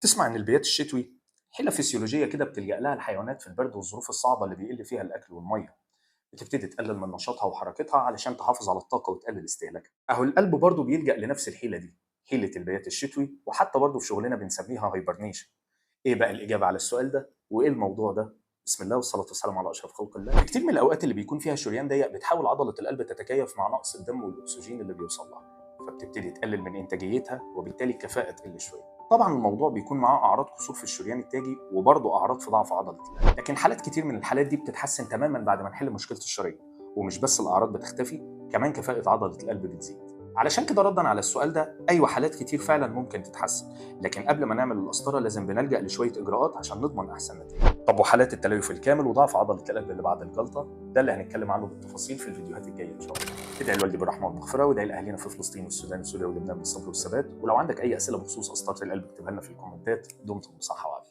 تسمع إن البيات الشتوي حيلة فسيولوجية كده بتلجأ لها الحيوانات في البرد والظروف الصعبة اللي بيقل فيها الأكل والمية، بتبتدي تقلل من نشاطها وحركتها علشان تحافظ على الطاقة وتقلل استهلاكها. أهو القلب برضه بيلجأ لنفس الحيلة دي، حيلة البيات الشتوي، وحتى برضه في شغلنا بنسميها هايبرنيشن. إيه بقى الإجابة على السؤال ده؟ وإيه الموضوع ده؟ بسم الله والصلاة والسلام على أشرف خلق الله. في كتير من الأوقات اللي بيكون فيها شريان ضيق بتحاول عضلة القلب تتكيف مع نقص الدم والأكسجين اللي بيوصل لها، فبتبتدي تقلل من إنتاجيتها وبالتالي الكفاءة تقل شوية. طبعا الموضوع بيكون معاه أعراض كسور في الشريان التاجي وبرضه أعراض في ضعف عضلة القلب، لكن حالات كتير من الحالات دي بتتحسن تماما بعد ما نحل مشكلة الشرايين. ومش بس الأعراض بتختفي، كمان كفاءة عضلة القلب بتزيد. علشان كده ردا على السؤال ده، أيوة حالات كتير فعلا ممكن تتحسن، لكن قبل ما نعمل القسطرة لازم بنلجأ لشوية إجراءات عشان نضمن أحسن نتائج. طب وحالات التليف الكامل وضعف عضلة القلب اللي بعد الجلطة، ده اللي هنتكلم عنه بالتفاصيل في الفيديوهات الجاية إن شاء الله. ادعي لوالدي بالرحمة والمغفرة، وادعي لأهالينا في فلسطين والسودان وسوريا ولبنان بالصبر والثبات، ولو عندك أي أسئلة بخصوص قسطرة القلب اكتبها لنا في الكومنتات. دمتم بصحة وعافية.